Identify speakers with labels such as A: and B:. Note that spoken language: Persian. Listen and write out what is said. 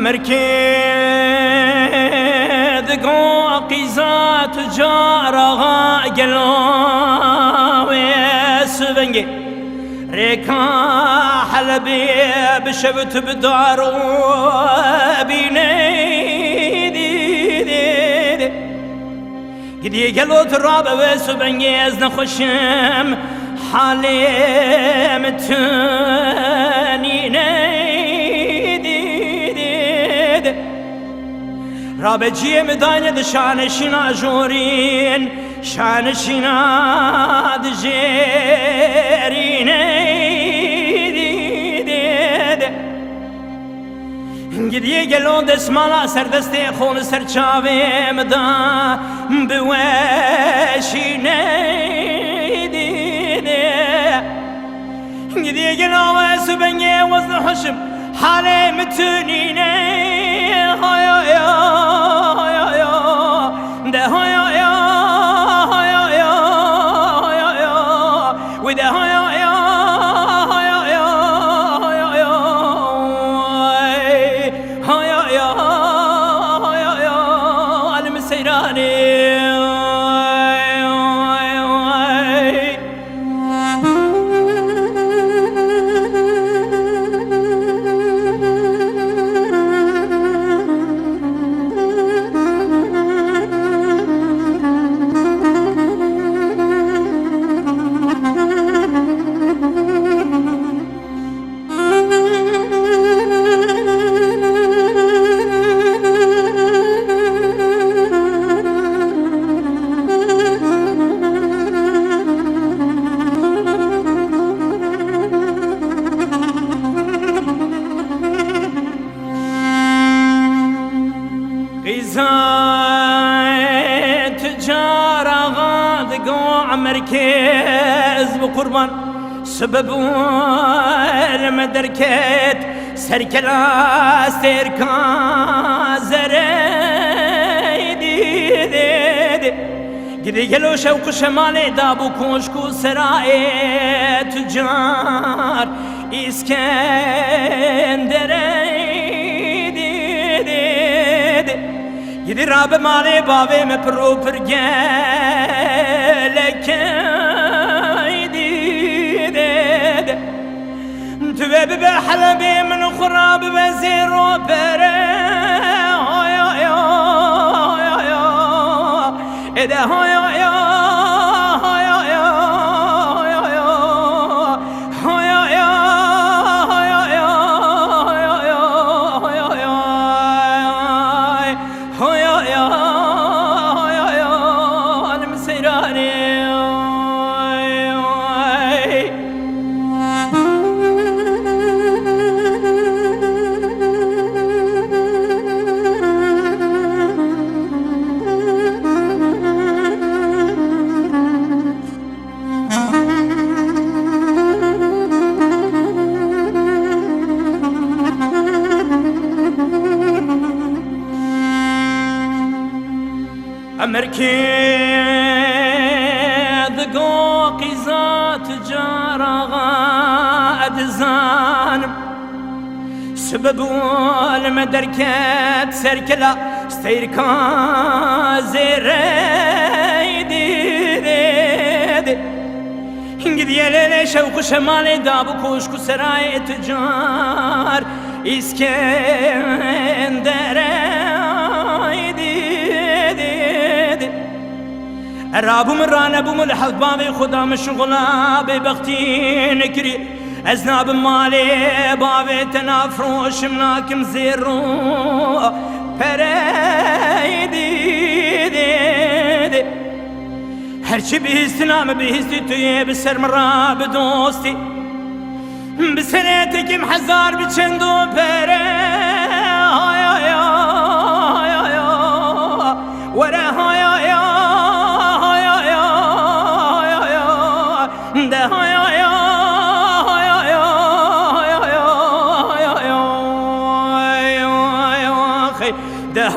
A: مركد قيزات جارها قلوي سبنجي ريكا حلبي بشبت بدارو بيني قدي قلو تراب وسبنجي ازنا خشم حالي متنيني رابجي مدانية دشان شنا جورين شان شنا دجيرين قدي قلون دسمالا سردستي خون سرچاوي مدا بواشين قدي قلون سبنجي وزن حشم حالي متنين مركز بقربان سبب المدركات سركلا سركا زريدي قدي قلو شوق شمالي دابو كوشكو سراي تجار اسكندريدي قدي راب مالي بابي مبرو برجالك تبي بحلبي من خراب بزير وبري إذا مركد قيزات جارها أدزان سبب المدركات سركلا ستيركا زيريدي قد يلي شوق شمالي دابو كوشكو سراي تجار رابو مرانه بو ملحظ بابي خدا مشغولا ببختي نكري أزناب مالي بابي تنافروش مناكم زيرو بريدي هرشي بهستنام بهستي توي بسر مرا بدوستي بسنتك محزار بچندو بري ورا ده